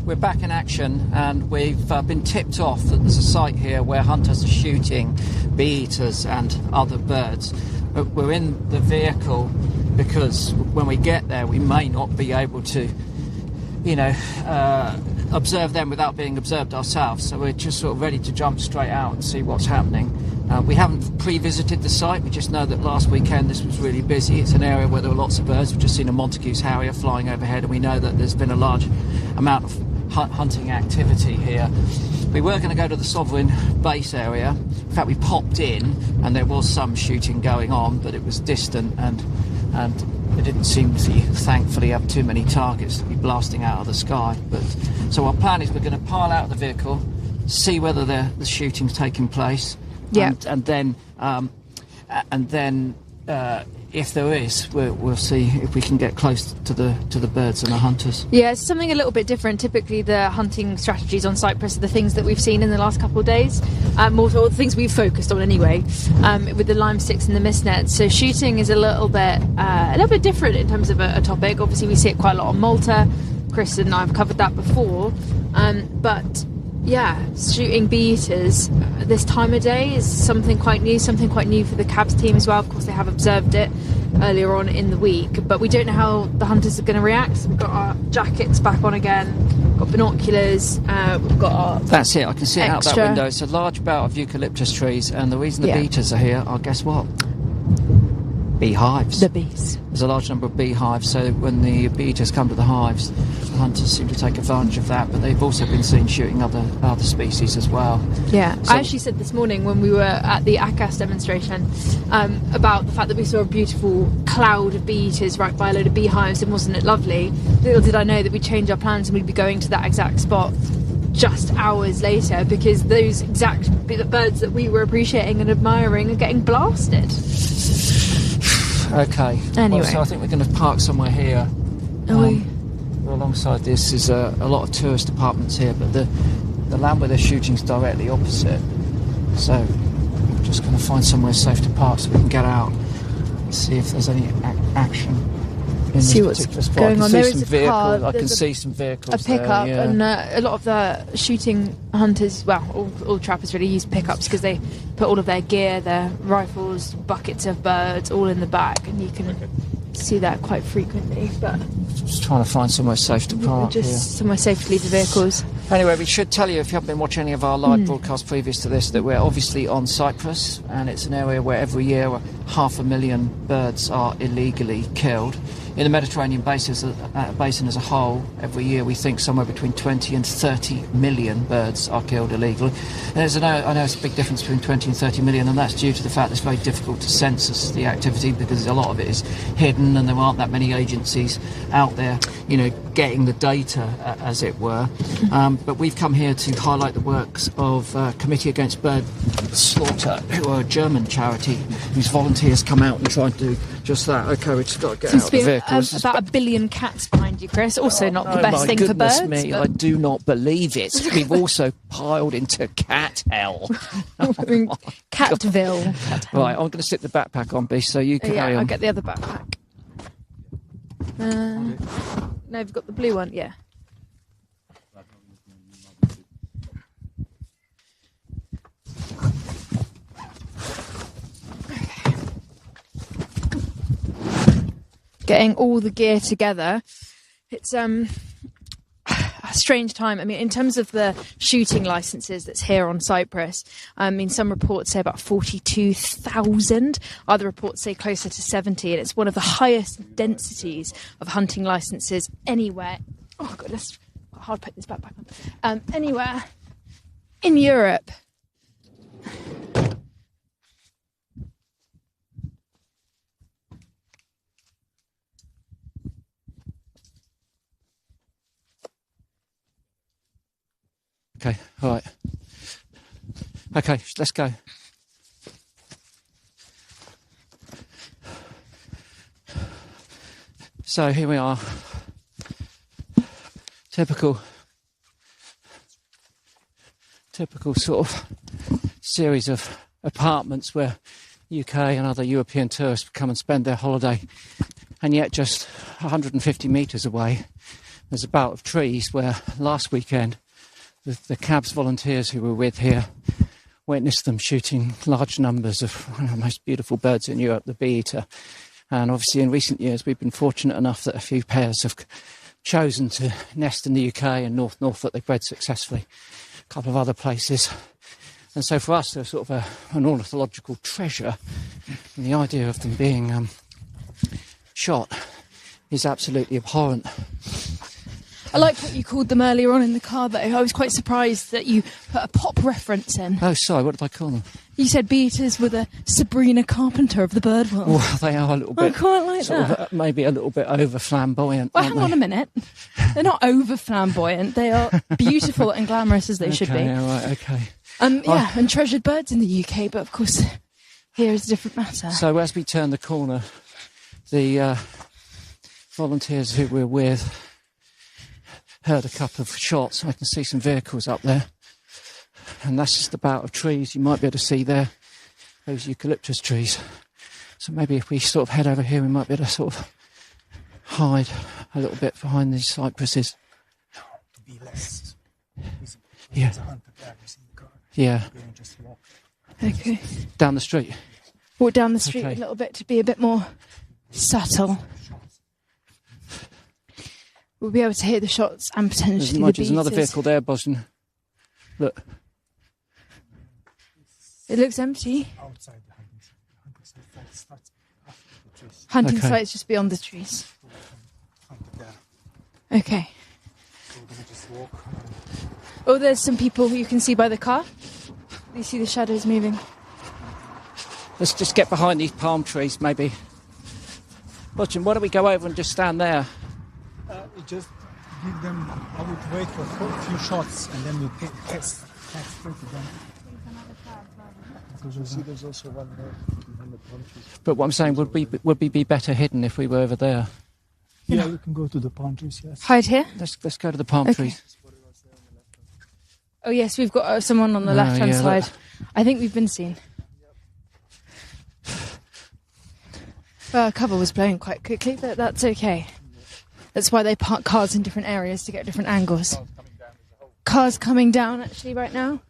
we're back in action, and we've been tipped off that there's a site here where hunters are shooting bee-eaters and other birds. But we're in the vehicle because when we get there we may not be able to, observe them without being observed ourselves. So we're just sort of ready to jump straight out and see what's happening. We haven't pre-visited the site. We just know that last weekend this was really busy. It's an area where there were lots of birds. We've just seen a Montagu's harrier flying overhead, and we know that there's been a large amount of hunting activity here. We were going to go to the Sovereign base area. In fact, we popped in and there was some shooting going on, but it was distant, and it didn't seem to, thankfully, have too many targets to be blasting out of the sky. But so our plan is we're going to pile out of the vehicle, see whether the shooting's taking place, and then if there is, we'll see if we can get close to the birds and the hunters. Yeah, it's something a little bit different. Typically, the hunting strategies on Cyprus are the things that we've seen in the last couple of days, or the things we've focused on anyway, with the lime sticks and the mist nets. So shooting is a little bit different in terms of a topic. Obviously, we see it quite a lot on Malta. Chris and I have covered that before, but yeah, shooting bee-eaters this time of day is something quite new for the Cabs team as well. Of course, they have observed it earlier on in the week, but we don't know how the hunters are going to react. So we've got our jackets back on again, got binoculars, we've got our... That's it, I can see it out extra that window. It's a large belt of eucalyptus trees, and the reason the bee-eaters are here are, guess what? Beehives. The bees. There's a large number of beehives, so when the bee-eaters come to the hives, the hunters seem to take advantage of that, but they've also been seen shooting other species as well. Yeah, so, I actually said this morning when we were at the ACAS demonstration about the fact that we saw a beautiful cloud of bee-eaters right by a load of beehives, and wasn't it lovely? Little did I know that we'd change our plans and we'd be going to that exact spot just hours later, because those exact birds that we were appreciating and admiring are getting blasted. Okay. Anyway. Well, so I think we're going to park somewhere here. Alongside this is a lot of tourist apartments here, but the land where they're shooting is directly opposite. So I'm just going to find somewhere safe to park so we can get out and see if there's any action in this particular spot. Going on. There is a car. I can see some vehicles. A pickup, there, yeah. and a lot of the shooting hunters, well, all trappers really use pickups because they put all of their gear, their rifles, buckets of birds, all in the back, and you can see that quite frequently. But just trying to find somewhere safe to park. Somewhere safe to leave the vehicles. Anyway, we should tell you, if you haven't been watching any of our live broadcasts previous to this, that we're obviously on Cyprus, and it's an area where every year 500,000 birds are illegally killed. In the Mediterranean basin as a whole, every year we think somewhere between 20 and 30 million birds are killed illegally. And I know it's a big difference between 20 and 30 million, and that's due to the fact it's very difficult to census the activity because a lot of it is hidden and there aren't that many agencies out there, getting the data, as it were. But we've come here to highlight the works of Committee Against Bird Slaughter, who are a German charity whose volunteers come out and try and do just that. Okay, we've just got to get out of the vehicle. About 1 billion cats behind you, Chris. Also not the best thing for birds. Me, I do not believe it. We've also piled into cat hell. Catville. Right, I'm going to stick the backpack on, B, so you carry on. I'll get the other backpack. No, you've got the blue one, yeah. Getting all the gear together, it's a strange time. I mean, in terms of the shooting licenses that's here on Cyprus, some reports say about 42,000. Other reports say closer to 70, and it's one of the highest densities of hunting licenses anywhere. Oh God, let's hard put this backpack on. Anywhere in Europe. Okay, all right. Okay, let's go. So here we are. Typical sort of series of apartments where UK and other European tourists come and spend their holiday, and yet just 150 metres away there's a bout of trees where last weekend the CABS volunteers who were with here witnessed them shooting large numbers of one of the most beautiful birds in Europe, the bee-eater. And obviously in recent years we've been fortunate enough that a few pairs have chosen to nest in the UK and North Norfolk. They've bred successfully. A couple of other places. And so for us they're sort of an ornithological treasure. And the idea of them being shot is absolutely abhorrent. I like what you called them earlier on in the car, though. I was quite surprised that you put a pop reference in. Oh, sorry, what did I call them? You said bee-eaters were the Sabrina Carpenter of the bird world. Well, they are a little bit... I quite like that. Maybe a little bit over-flamboyant, Well, hang on a minute. They're not over-flamboyant. They are beautiful and glamorous as they should be. Yeah, right, okay. And treasured birds in the UK, but of course, here is a different matter. So as we turn the corner, the volunteers who we're with heard a couple of shots. I can see some vehicles up there. And that's just the bout of trees you might be able to see there, those eucalyptus trees. So maybe if we sort of head over here, we might be able to sort of hide a little bit behind these cypresses. To be less visible. Yeah. There's a hunter there, you see the car. Yeah. You can just walk. Okay. Down the street. Walk down the street Okay. a little bit to be a bit more subtle. We'll be able to hear the shots and potentially the There's another beaters. vehicle there, Boston. Look. It looks empty. Outside the hunting site. The hunting site starts after the trees. Hunting Okay. site's just beyond the trees. Hunter there. Okay. So we're going to just walk. Oh, there's some people who you can see by the car. You see the shadows moving. Let's just get behind these palm trees, maybe. Boston, why don't we go over and just stand there? We just give them, I would wait for a few shots and then we'll test straight to them. Because you see there's also one there behind the palm trees. But what I'm saying, would we be better hidden if we were over there? Yeah, you can go to the palm trees, yes. Hide here. Let's go to the palm Okay. trees. Oh yes, we've got someone on the left-hand yeah, side. look. I think we've been seen. Well, our cover was blown quite quickly, but that's okay. That's why they park cars in different areas to get different angles. Cars coming down actually right now.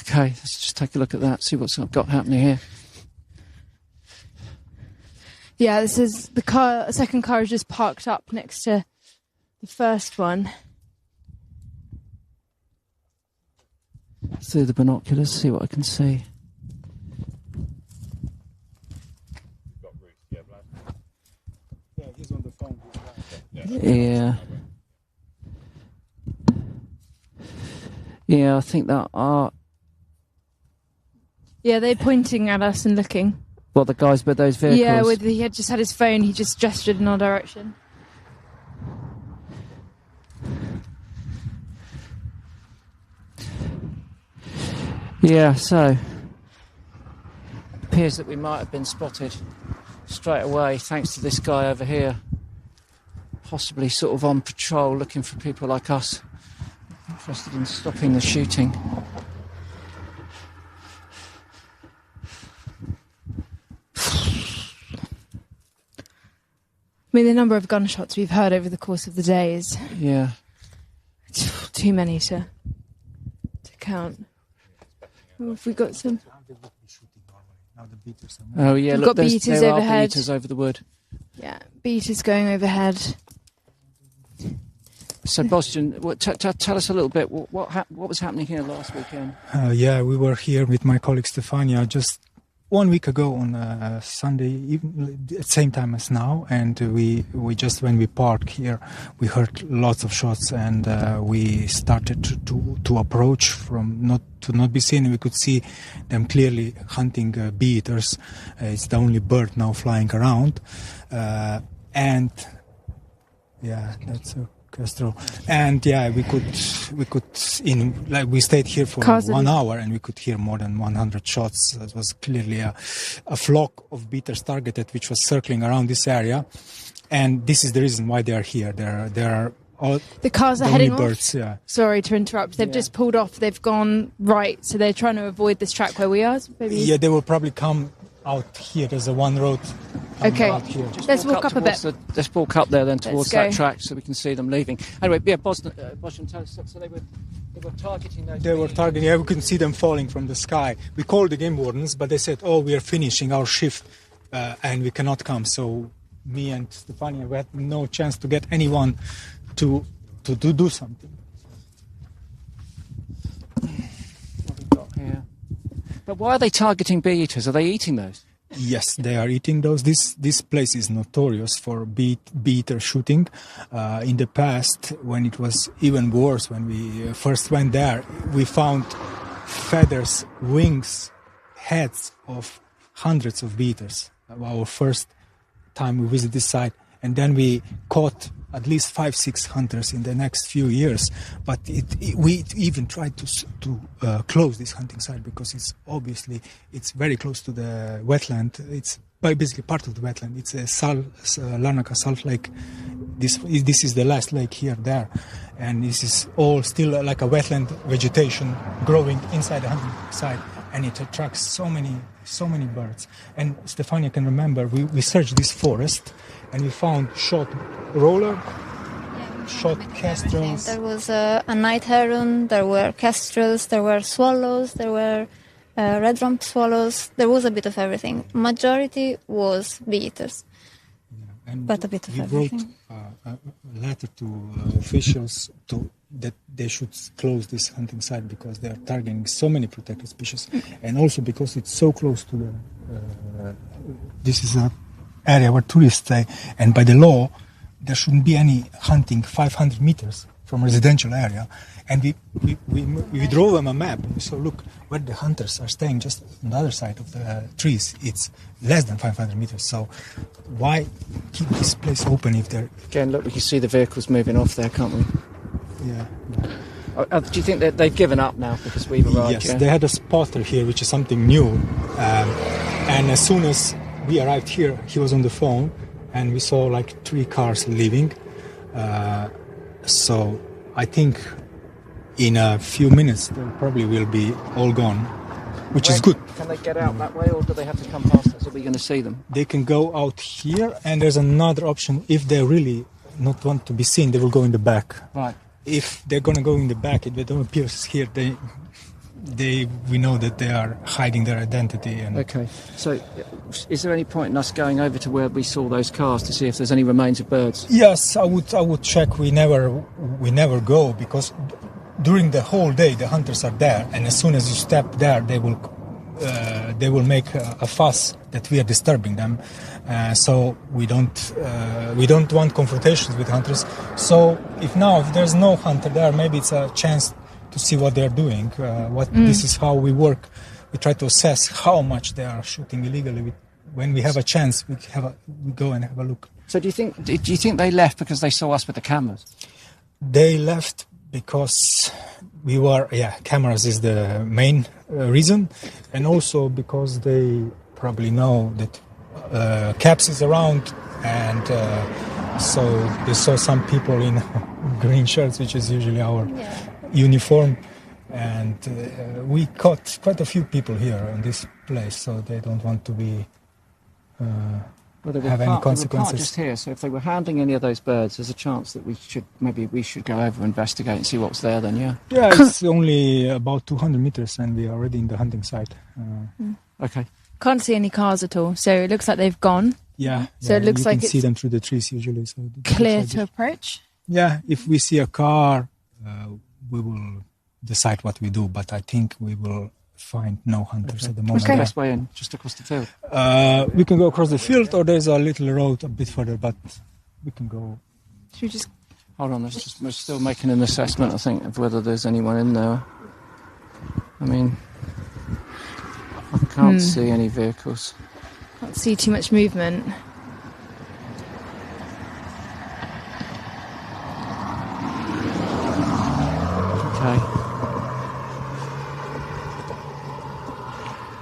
Okay, let's just take a look at that, see what's got happening here. Yeah, this is the car. A second car is just parked up next to the first one. Through the binoculars, see what I can see. Yeah, he's on the phone. Yeah. Yeah, I think that are... Yeah, they're pointing at us and looking. Well, the guys with those vehicles. Yeah, he had just had his phone. He just gestured in our direction. Yeah, so... It appears that we might have been spotted straight away, thanks to this guy over here. Possibly sort of on patrol, looking for people like us, interested in stopping the shooting. I mean, the number of gunshots we've heard over the course of the day is Yeah. too many to count. Oh, have we got some? They would be shooting normally. Now the beaters are Oh, yeah, We've look, got beaters there overhead. are beaters over the wood. Yeah, beaters going overhead. So, Boston, tell us a little bit, what was happening here last weekend? Yeah, we were here with my colleague Stefania just 1 week ago on Sunday, even at the same time as now, and we just, when we parked here, we heard lots of shots, and we started to approach from not be seen. We could see them clearly hunting bee-eaters. It's the only bird now flying around, and yeah, that's a Castro. And yeah, we could we stayed here for 1 hour and we could hear more than 100 shots. That was clearly a flock of beaters targeted, which was circling around this area. And this is the reason why they are here. There are all The cars are only heading birds. off. Yeah. Sorry to interrupt. They've just pulled off. They've gone right, so they're trying to avoid this track where we are. So maybe. Yeah, they will probably come out here. There's a one road Okay. out here. Just Let's walk up a bit. Let's walk up there then towards go. that track so we can see them leaving. Anyway, yeah, Boston, tell us, so they were targeting those. They were targeting. Yeah, we couldn't see them falling from the sky. We called the game wardens, but they said, "Oh, we are finishing our shift, and we cannot come." So me and Stefania, we had no chance to get anyone to do something. What have we got here? But why are they targeting bee eaters? Are they eating those? Yes, they are eating those. This place is notorious for bee eater shooting. In the past, when it was even worse, when we first went there, we found feathers, wings, heads of hundreds of bee eaters. Our first time we visited this site, and then we caught at least 5-6 hunters in the next few years. But we even tried to close this hunting site because it's very close to the wetland. It's basically part of the wetland. It's a Larnaca Salt Lake. This is the last lake there, and this is all still like a wetland vegetation growing inside the hunting site, and it attracts so many birds. And Stefania can remember we searched this forest, and we found shot roller, shot kestrels. There was a night heron, there were kestrels, there were swallows, there were red-rumped swallows. There was a bit of everything. Majority was bee eaters, but a bit of everything. We wrote a letter to officials that they should close this hunting site because they are targeting so many protected species, and also because it's so close to the. This is a area where tourists stay, and by the law, there shouldn't be any hunting 500 meters from residential area. And we drove them a map, and we saw, look, where the hunters are staying just on the other side of the trees, it's less than 500 meters. So why keep this place open if they're... Again, look, we can see the vehicles moving off there, can't we? Yeah. Do you think that they've given up now because we've arrived? Yes, they had a spotter here, which is something new. And as soon as we arrived here, he was on the phone, and we saw like 3 cars leaving. So I think in a few minutes they probably will be all gone, which is good. Can they get out that way, or do they have to come past us? Are we going to see them? They can go out here, and there's another option. If they really not want to be seen, they will go in the back. Right. If they're going to go in the back, if they don't appear here, we know that they are hiding their identity. And Okay. So, is there any point in us going over to where we saw those cars to see if there's any remains of birds? Yes, I would check. We never go because during the whole day the hunters are there, and as soon as you step there, they will make a fuss that we are disturbing them. So we don't want confrontations with hunters. So if there's no hunter there, maybe it's a chance to see what they're doing. This is how we work. We try to assess how much they are shooting illegally. When we have a chance, we go and have a look. So do you think they left because they saw us with the cameras? They left because cameras is the main reason, and also because they probably know that Caps is around, and so they saw some people in green shirts, which is usually our uniform, and we caught quite a few people here in this place, so they don't want to be have any consequences. Just here, so if they were handling any of those birds, there's a chance that we should go over and investigate and see what's there. Then, yeah. Yeah, it's only about 200 meters, and we are already in the hunting site. Okay. Can't see any cars at all, so it looks like they've gone. Yeah. So it looks you like can see them through the trees usually. So clear to approach. Yeah, if we see a car, we will decide what we do. But I think we will find no hunters at the moment. What's the best way in? Just across the field? We can go across the field, or there's a little road a bit further, but we can go. Should we just... Hold on, we're still making an assessment, I think, of whether there's anyone in there. I mean, I can't see any vehicles. Can't see too much movement. Okay.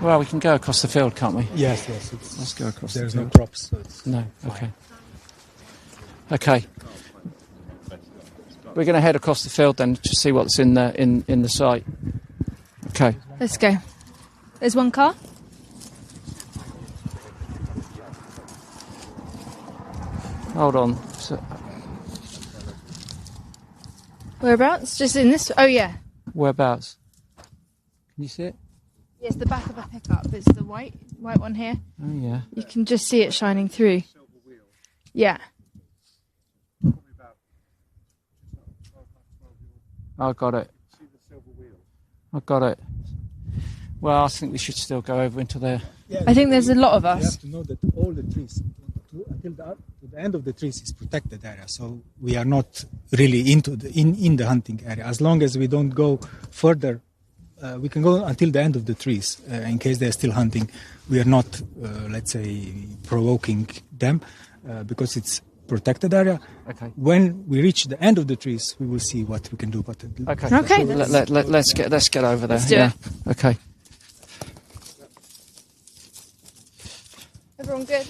Well, we can go across the field, can't we? Yes. Let's go across There's the no field. crops. So No, okay. We're going to head across the field then to see what's in the site. Okay. Let's go. There's one car. Hold on. So, Whereabouts? Just in this? Oh, yeah. whereabouts? Can you see it? Yes, the back of a pickup. It's the white one here. Oh, yeah. You can just see it shining through. Yeah. I got it. I got it. Well, I think we should still go over into there. Yeah, I think there's a lot of You us. have to know that all the trees, until the end of the trees, is protected area. So we are not really into in the hunting area. As long as we don't go further, we can go until the end of the trees. In case they're still hunting, we are not, let's say, provoking them because it's protected area. Okay. When we reach the end of the trees, we will see what we can do. But Okay. Okay, Let's get over there. Let's do yeah. it. Okay. Everyone good?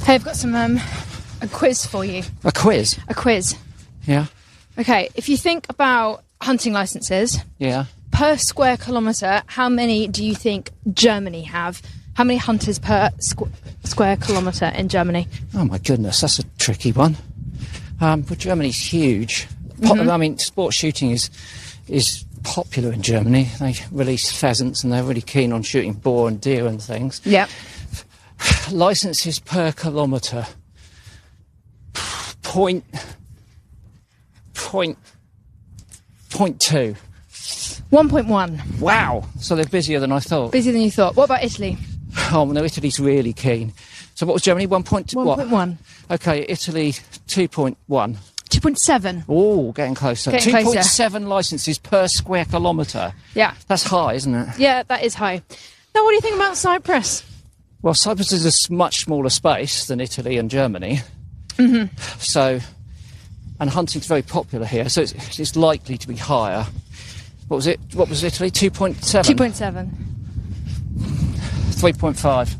Hey, I've got some a quiz for you. A quiz. A quiz. Yeah. Okay, if you think about hunting licenses Yeah. per square kilometre, how many do you think Germany have? How many hunters per square kilometre in Germany? Oh my goodness, that's a tricky one. But Germany's huge. I mean, sport shooting is popular in Germany. They release pheasants and they're really keen on shooting boar and deer and things. Yeah. Licenses per kilometre. Point 2. 1.1. Wow. So they're busier than I thought. Busier than you thought. What about Italy? Oh, no, Italy's really keen. So what was Germany? 1.1. Okay, Italy 2.1. 2.7. Oh, getting closer. Getting closer. 2.7 licenses per square kilometre. Yeah. That's high, isn't it? Yeah, that is high. Now, what do you think about Cyprus? Well, Cyprus is a much smaller space than Italy and Germany. Mm-hmm. So, and hunting's very popular here, so it's likely to be higher. What was it? What was Italy? 2.7? 2.7. 3.5.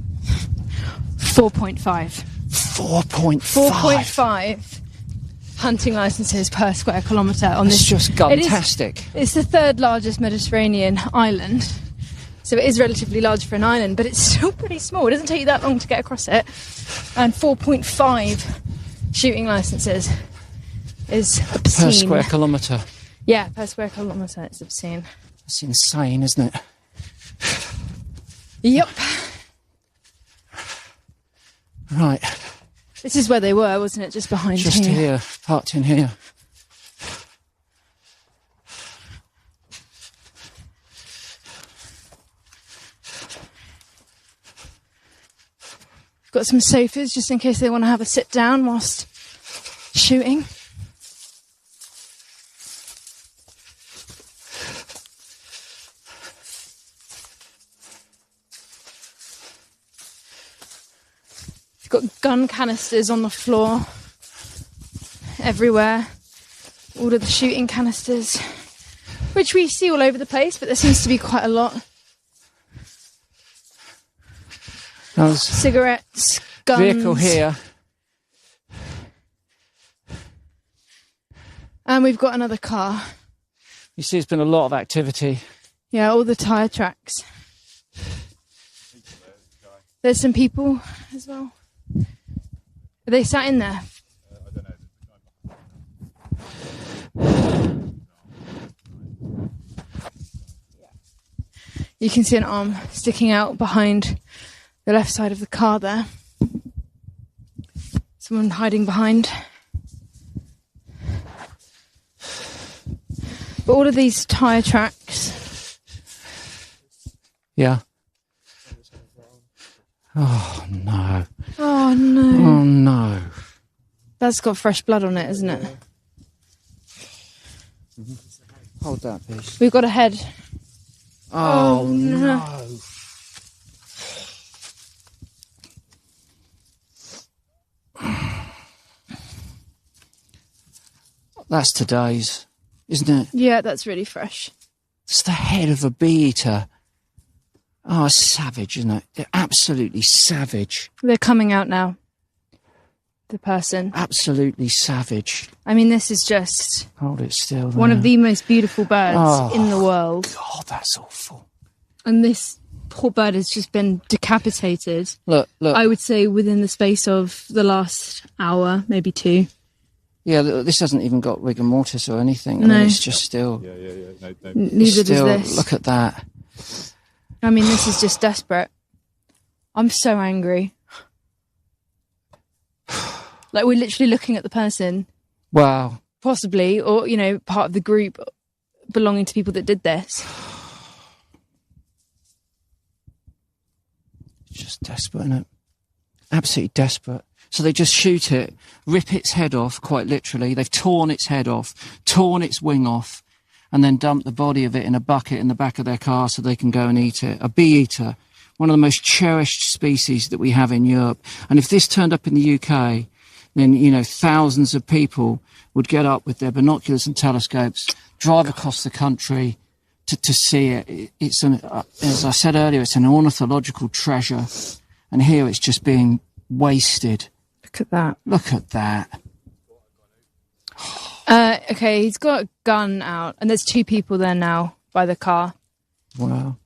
4.5. 4.5. 4.5 hunting licenses per square kilometre on It's this. just fantastic. It's the third largest Mediterranean island, so it is relatively large for an island, but it's still pretty small. It doesn't take you that long to get across it. And 4.5 shooting licenses is obscene. Per square kilometre. Yeah, per square kilometre, it's obscene. That's insane, isn't it? Yep. Right. This is where they were, wasn't it? Just behind Just here. here, parked in here. Got some sofas just in case they want to have a sit down whilst shooting. Got gun canisters on the floor everywhere. All of the shooting canisters, which we see all over the place, but there seems to be quite a lot. Cigarettes, guns. Vehicle here. And we've got another car. You see, there's been a lot of activity. Yeah, all the tyre tracks. There's some people as well. Are they sat in there? You can see an arm sticking out behind the left side of the car there. Someone hiding behind. But all of these tyre tracks. Yeah. Oh, no. Oh no. Oh, no. That's got fresh blood on it, isn't it? Hold that, please. We've got a head. Oh, no. That's today's, isn't it? Yeah, that's really fresh. It's the head of a bee-eater. Oh, savage, isn't it? They're absolutely savage. They're coming out now. The person. Absolutely savage. I mean, this is just Hold it still. one of there. the most beautiful birds Oh. in the world. God, that's awful. And this poor bird has just been decapitated. Look. I would say within the space of the last hour, maybe 2. Yeah, this hasn't even got rigor mortis or anything. I No. mean, it's just still... Yeah. No. Neither still, does this. Look at that. I mean, this is just desperate. I'm so angry. Like, we're literally looking at the person, Wow. possibly, or, you know, part of the group belonging to people that did this. It's just desperate, isn't it? Absolutely desperate. So they just shoot it, rip its head off, quite literally. They've torn its head off, torn its wing off, and then dump the body of it in a bucket in the back of their car so they can go and eat it. A bee eater, one of the most cherished species that we have in Europe. And if this turned up in the UK, then, you know, thousands of people would get up with their binoculars and telescopes, drive across the country to see it. It's as I said earlier, it's an ornithological treasure. And here it's just being wasted. Look at that. Look at that. Okay, he's got a gun out, and there's 2 people there now by the car. Wow.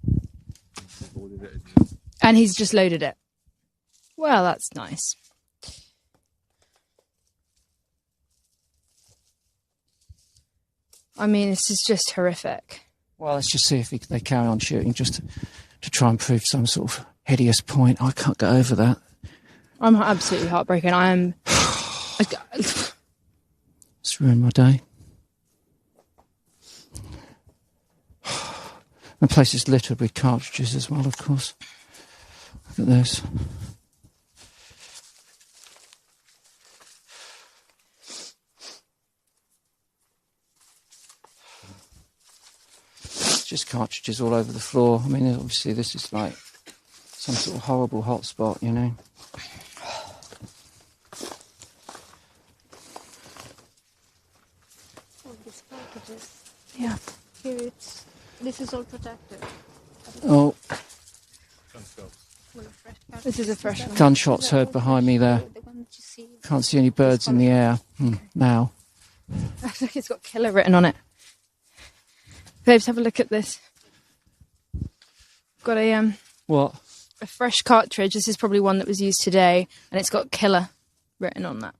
And he's just loaded it. Well, that's nice. I mean, this is just horrific. Well, let's just see if they carry on shooting just to try and prove some sort of hideous point. I can't get over that. I'm absolutely heartbroken. I am... It's ruined my day. The place is littered with cartridges as well, of course. Look at this. Just cartridges all over the floor. I mean, obviously this is like some sort of horrible hotspot, you know. Yeah. Here this is all protected. Oh, This is a fresh one. gunshots heard behind me there. The one that you see. Can't see any birds in the air now. Look, it's got killer written on it. Babes, have a look at this. Got What? a fresh cartridge. This is probably one that was used today, and it's got killer written on that.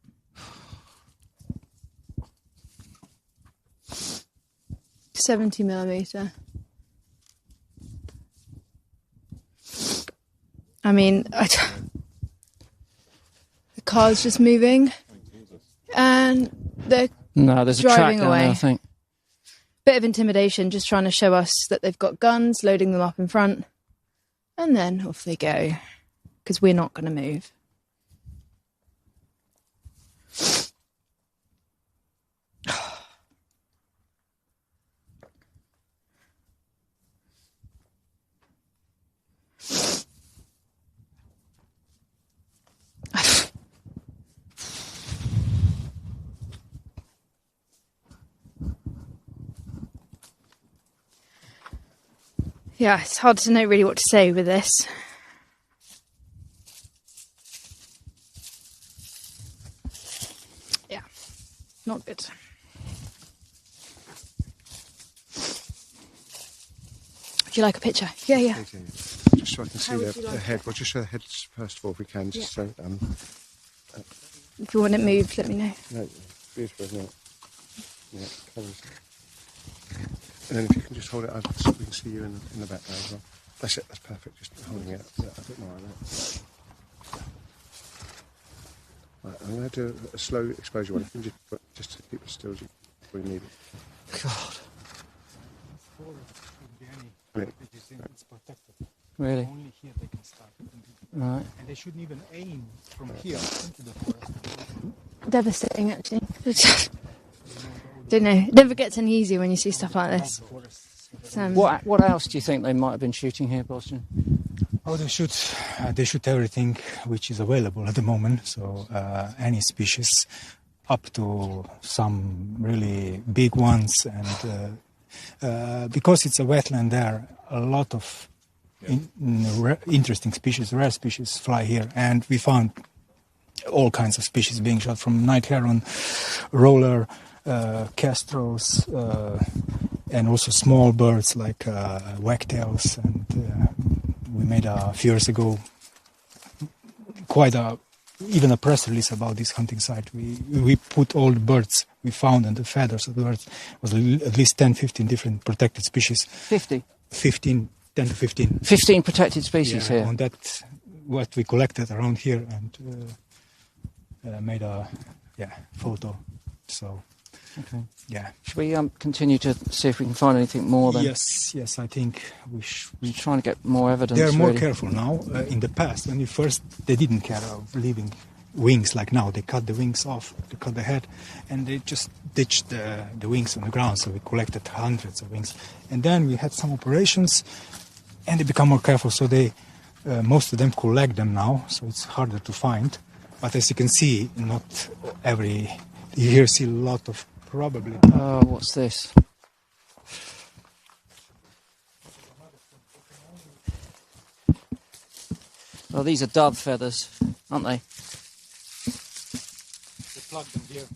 .70mm. I mean, the car's just moving, and they're No, there's a track driving down away. there, I think. bit of intimidation, just trying to show us that they've got guns, loading them up in front, and then off they go, because we're not going to move. Yeah, it's hard to know really what to say with this. Yeah, not good. Would you like a picture? Yeah, yeah. Okay. Just so I can see the head. Well, just show the head first of all, if we can. Just so. If you want it moved, let me know. No, beautiful, isn't it? Yeah, colours. And then if you can just hold it up so we can see you in the back there as well. That's it, that's perfect, just holding it up a bit more like that. Right, I'm going to do a slow exposure one. If you can just to keep it still as you really need it. God. Brilliant. It's protected. Really? Only here they can start. Right. And they shouldn't even aim from here into the forest. Devastating, actually. Don't know. It never gets any easier when you see stuff like this. What else do you think they might have been shooting here, Boston? Oh, they shoot everything which is available at the moment. So any species, up to some really big ones, and because it's a wetland, there a lot of interesting species, rare species, fly here, and we found all kinds of species being shot, from night heron, roller, kestrels, and also small birds like wagtails and we made a few years ago even a press release about this hunting site. We put all the birds we found and the feathers of the birds. It was at least 10-15 different protected species. 50? 10 to 15. 15 protected species here. On that, what we collected around here, and made a photo. So, Okay. yeah. Should we continue to see if we can find anything more then? Yes, I think we We're trying to get more evidence. They are more really. careful now. In the past, when they didn't care of leaving wings like now. They cut the wings off, they cut the head, and they just ditched the wings on the ground. So we collected hundreds of wings. And then we had some operations, and they become more careful. So they, most of them collect them now, so it's harder to find. But as you can see, not every year see a lot of probably. Oh, what's this? Oh, these are dove feathers, aren't they? They plug them here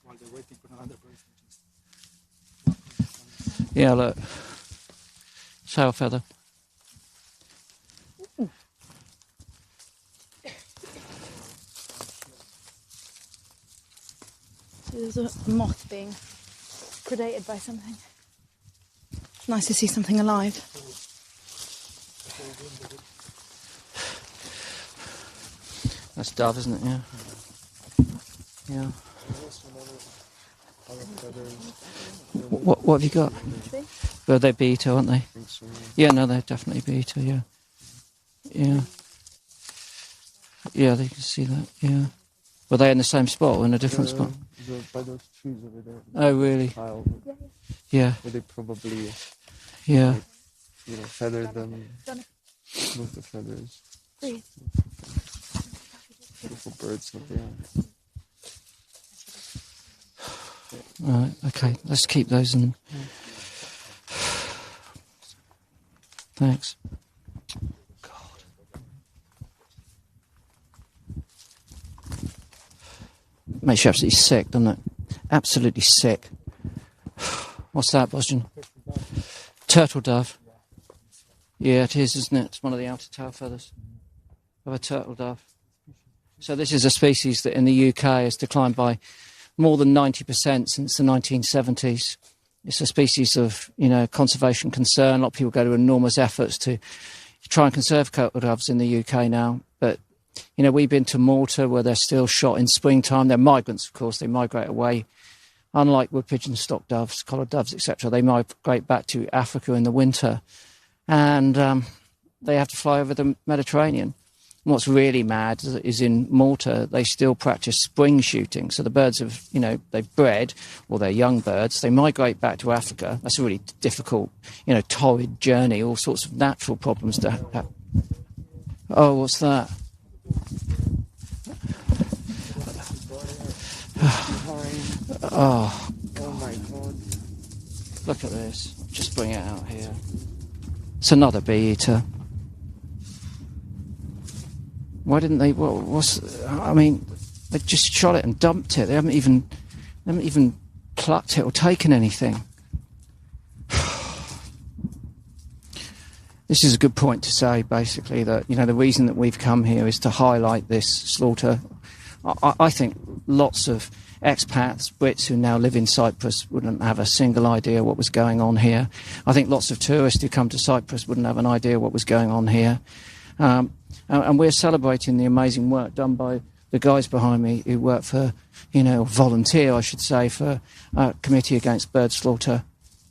while they're waiting for another person. Yeah, look. Sail feather. There's a moth being predated by something. It's nice to see something alive. That's dove, isn't it? Yeah. Yeah. What have you got? Well, they're beetle, aren't they? Yeah, no, they're definitely beetle. Yeah. Yeah. Yeah, they can see that. Yeah. Were they in the same spot or in a different spot? By those trees over there. Oh, really? Pile, Yeah. where they probably, Yeah. feathered them. Move the feathers. Breathe. Beautiful birds up there. Right. Okay. Let's keep those and. Thanks. God. Makes you absolutely sick, doesn't it? Absolutely sick. What's that, Boston? Turtle dove. Yeah, it is, isn't it? It's one of the outer tail feathers of a turtle dove. So this is a species that in the UK has declined by more than 90% since the 1970s. It's a species of, conservation concern. A lot of people go to enormous efforts to try and conserve turtle doves in the UK now. But, we've been to Malta where they're still shot in springtime. They're migrants, of course. They migrate away. Unlike wood pigeon, stock doves, collared doves, etc., they migrate back to Africa in the winter. And they have to fly over the Mediterranean. And what's really mad is in Malta, they still practice spring shooting. So the birds have, they've bred, or they're young birds. They migrate back to Africa. That's a really difficult, torrid journey, all sorts of natural problems to have. Oh, what's that? Oh, my God. look at this. Just bring it out here. It's another bee eater. Why didn't they? They just shot it and dumped it. They haven't even plucked it or taken anything. This is a good point to say, basically, that the reason that we've come here is to highlight this slaughter. I think lots of expats, Brits who now live in Cyprus, wouldn't have a single idea what was going on here. I think lots of tourists who come to Cyprus wouldn't have an idea what was going on here. And we're celebrating the amazing work done by the guys behind me who work for, volunteer, I should say, for Committee Against Bird Slaughter.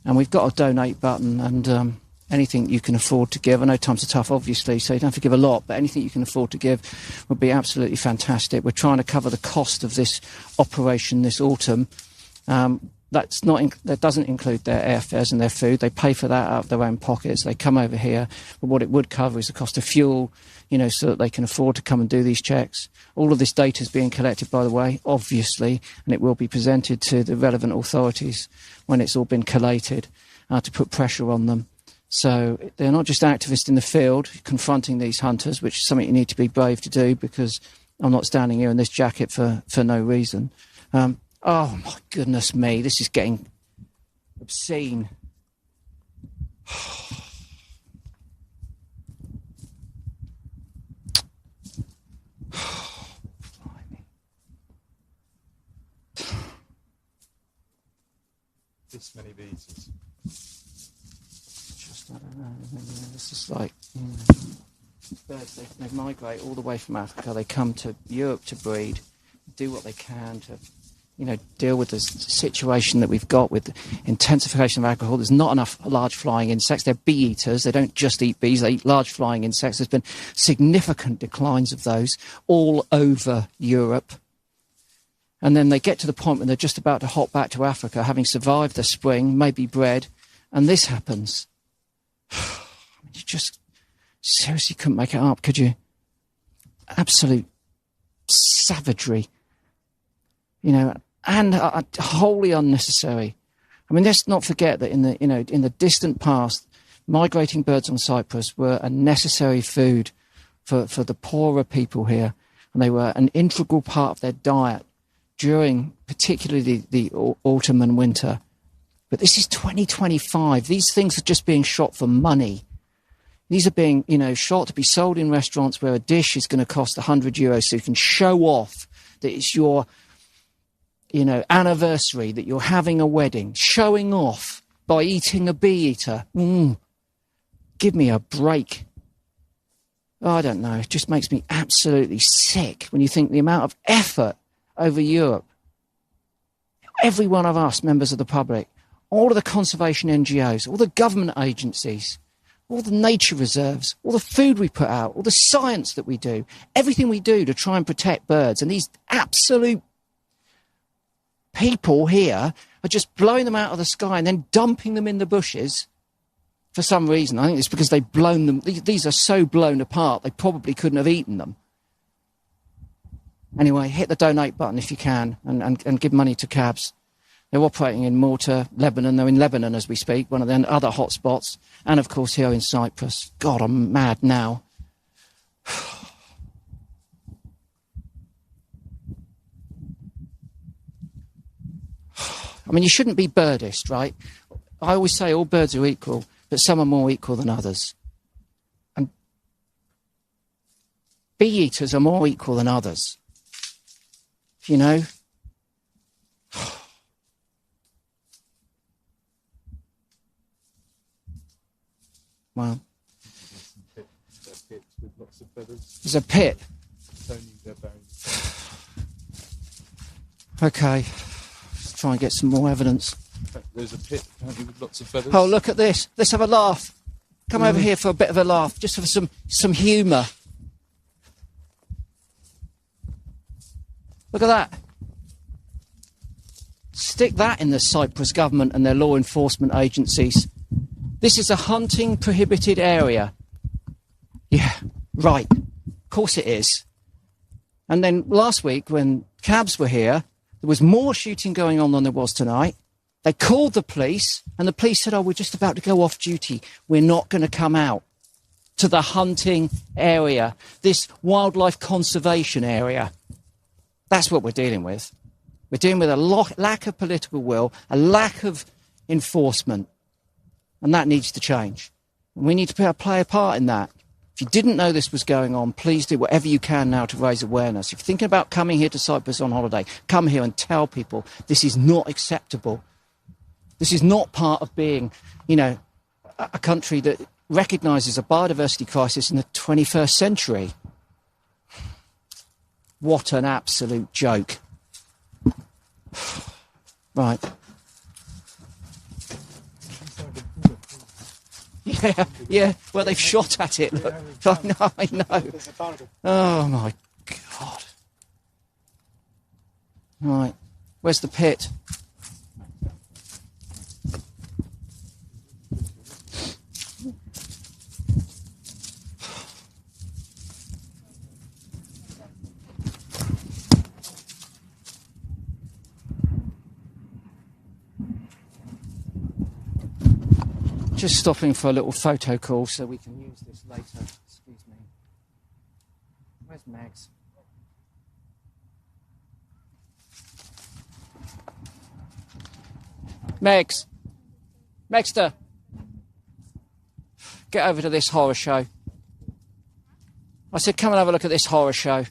And we've got a donate button, and anything you can afford to give. I know times are tough, obviously, so you don't have to give a lot, but anything you can afford to give would be absolutely fantastic. We're trying to cover the cost of this operation this autumn. That doesn't include their airfares and their food. They pay for that out of their own pockets. They come over here, but what it would cover is the cost of fuel, so that they can afford to come and do these checks. All of this data is being collected, by the way, obviously, and it will be presented to the relevant authorities when it's all been collated to put pressure on them. So they're not just activists in the field confronting these hunters, which is something you need to be brave to do, because I'm not standing here in this jacket for no reason. Oh, my goodness me, this is getting obscene. this many visas. Just, I don't know. It's just like, birds, they migrate all the way from Africa. They come to Europe to breed, do what they can to, deal with the situation that we've got with intensification of agriculture. There's not enough large flying insects. They're bee eaters. They don't just eat bees. They eat large flying insects. There's been significant declines of those all over Europe. And then they get to the point when they're just about to hop back to Africa, having survived the spring, maybe bred, and this happens. You just seriously couldn't make it up, could you? Absolute savagery, and wholly unnecessary. I mean, let's not forget that in the distant past, migrating birds on Cyprus were a necessary food for the poorer people here, and they were an integral part of their diet during particularly the autumn and winter. But this is 2025. These things are just being shot for money. These are being, shot to be sold in restaurants where a dish is going to cost €100 so you can show off that it's your, anniversary, that you're having a wedding, showing off by eating a bee eater. Give me a break. Oh, I don't know. It just makes me absolutely sick when you think the amount of effort over Europe. Every one of us, members of the public, all of the conservation NGOs, all the government agencies, all the nature reserves, all the food we put out, all the science that we do, everything we do to try and protect birds. And these absolute people here are just blowing them out of the sky and then dumping them in the bushes for some reason. I think it's because they've blown them. These are so blown apart, they probably couldn't have eaten them. Anyway, hit the donate button if you can and give money to cabs. They're operating in Malta, Lebanon. They're in Lebanon as we speak, one of the other hotspots. And, of course, here in Cyprus. God, I'm mad now. I mean, you shouldn't be birdist, right? I always say all birds are equal, but some are more equal than others. And bee eaters are more equal than others. Well, there's a pit. Okay, let's try and get some more evidence. There's a pit apparently with lots of feathers. Oh, look at this. Let's have a laugh. Come over here for a bit of a laugh, just for some humour. Look at that. Stick that in the Cyprus government and their law enforcement agencies. This is a hunting prohibited area. Yeah, right. Of course it is. And then last week when cabs were here, there was more shooting going on than there was tonight. They called the police and the police said, we're just about to go off duty. We're not going to come out to the hunting area, this wildlife conservation area. That's what we're dealing with. We're dealing with a lack of political will, a lack of enforcement. And that needs to change. And we need to play a part in that. If you didn't know this was going on, please do whatever you can now to raise awareness. If you're thinking about coming here to Cyprus on holiday, come here and tell people this is not acceptable. This is not part of being, a country that recognises a biodiversity crisis in the 21st century. What an absolute joke. Right. Yeah. Well, they've shot at it. Look. I know. Oh, my God. Right. Where's the pit? Just stopping for a little photo call so we can use this later. Excuse me. Where's Megs? Megs! Megster! Get over to this horror show. I said, come and have a look at this horror show.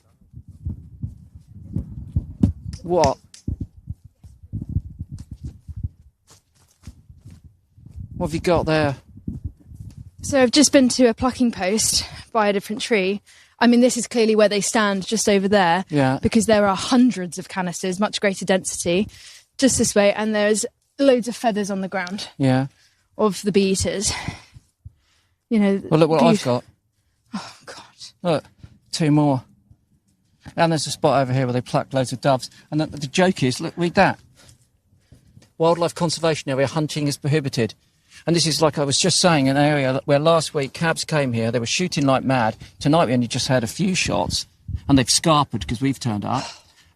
What? What have you got there? So I've just been to a plucking post by a different tree. I mean, this is clearly where they stand, just over there. Yeah. Because there are hundreds of canisters, much greater density, just this way. And there's loads of feathers on the ground. Yeah. Of the bee eaters. You know. Well, look what I've got. Oh, God. Look, 2 more. And there's a spot over here where they pluck loads of doves. And the joke is, look, read that. Wildlife conservation area, hunting is prohibited. And this is, like I was just saying, an area where last week cabs came here, they were shooting like mad. Tonight we only just had a few shots, and they've scarpered because we've turned up.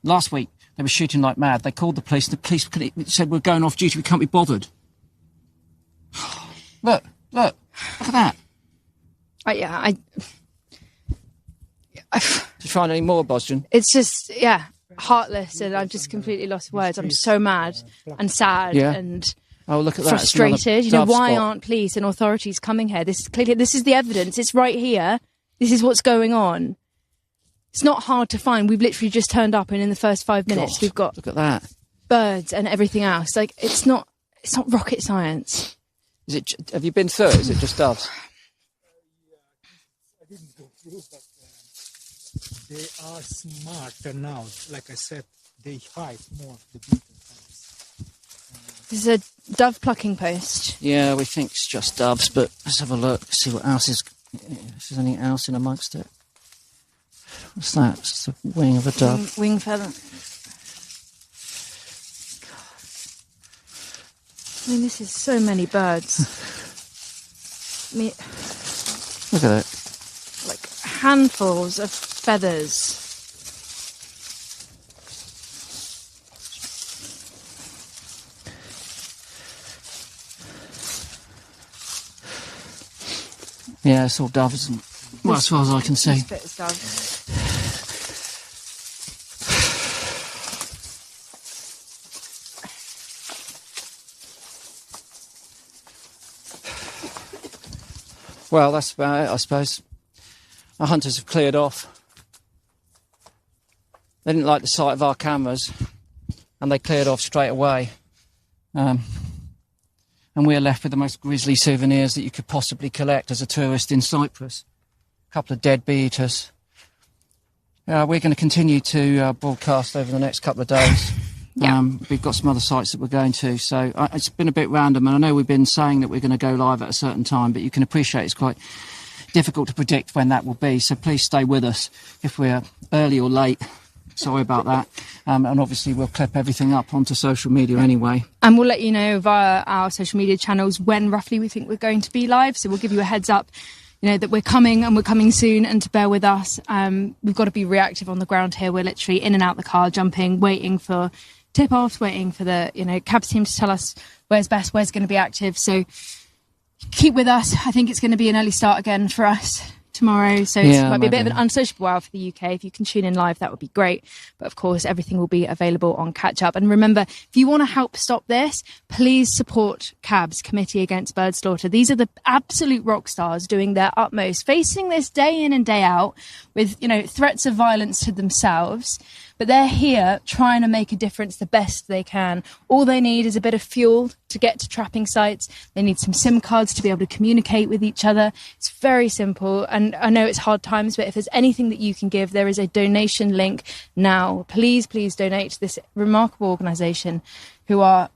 Last week they were shooting like mad. They called the police. The police said, we're going off duty, we can't be bothered. Look at that. Did you find any more, Boston? It's just, heartless, and I've just completely lost words. I'm so mad and sad and oh, look at that. frustrated. You know, why spot. aren't police and authorities coming here? This is the evidence. It's right here. This is what's going on. It's not hard to find. We've literally just turned up, and in the first 5 minutes, we've got look at that, birds and everything else. Like, it's not rocket science. Is it? Have you been through it? Is it just doves? I didn't go through, but they are smarter now. Like I said, they hide more the beetles. This is a dove plucking post. Yeah, we think it's just doves, but let's have a look, see what else is. If there's anything else in amongst it. What's that? It's just a wing of a dove. Wing feather. I mean, this is so many birds. Look at it. Like handfuls of feathers. Yeah, it's all doves, isn't it? Well, as far as I can see. This bit is doves. Well, that's about it, I suppose. Our hunters have cleared off. They didn't like the sight of our cameras, and they cleared off straight away. And we're left with the most grisly souvenirs that you could possibly collect as a tourist in Cyprus. A couple of dead bee eaters. We're going to continue to broadcast over the next couple of days. Yeah. We've got some other sites that we're going to, so it's been a bit random, and I know we've been saying that we're going to go live at a certain time, but you can appreciate it's quite difficult to predict when that will be, so please stay with us if we're early or late. Sorry about that. And obviously we'll clip everything up onto social media anyway. And we'll let you know via our social media channels when roughly we think we're going to be live, so we'll give you a heads up, you know, that we're coming, and we're coming soon, and to bear with us. We've got to be reactive on the ground here. We're literally in and out the car, jumping, waiting for tip-offs, waiting for the, cabs team to tell us where's best, where's going to be active. So keep with us. I think it's going to be an early start again for us tomorrow, so it might be a bit of an unsociable hour for the UK. If you can tune in live, that would be great. But of course, everything will be available on Catch Up. And remember, if you want to help stop this, please support CAB's Committee Against Bird Slaughter. These are the absolute rock stars doing their utmost, facing this day in and day out with, threats of violence to themselves. But they're here trying to make a difference the best they can. All they need is a bit of fuel to get to trapping sites. They need some SIM cards to be able to communicate with each other. It's very simple. And I know it's hard times, but if there's anything that you can give, there is a donation link now. Please, please donate to this remarkable organisation who are,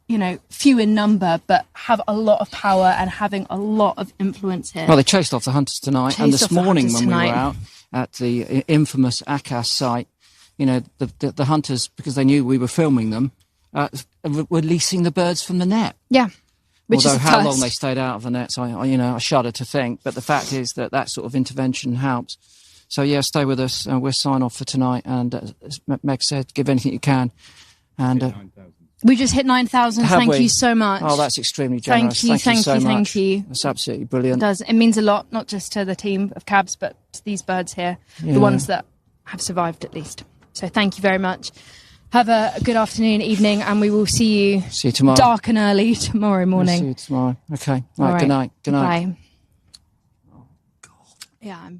few in number, but have a lot of power and having a lot of influence here. Well, they chased off the hunters tonight. And this morning when we were out at the infamous Akas site, the hunters, because they knew we were filming them, were releasing the birds from the net. Yeah. Although how long they stayed out of the nets, I shudder to think. But the fact is that sort of intervention helps. So, yeah, stay with us. We'll sign off for tonight. And as Meg said, give anything you can. And we just hit 9,000. Thank you so much. Oh, that's extremely generous. Thank you. That's absolutely brilliant. It does. It means a lot, not just to the team of cabs, but to these birds here, the ones that have survived at least. So thank you very much. Have a good afternoon, evening, and we will see you tomorrow. Dark and early tomorrow morning. See you tomorrow. Okay. Right. Good night. Good night. Bye. Oh, God. Yeah.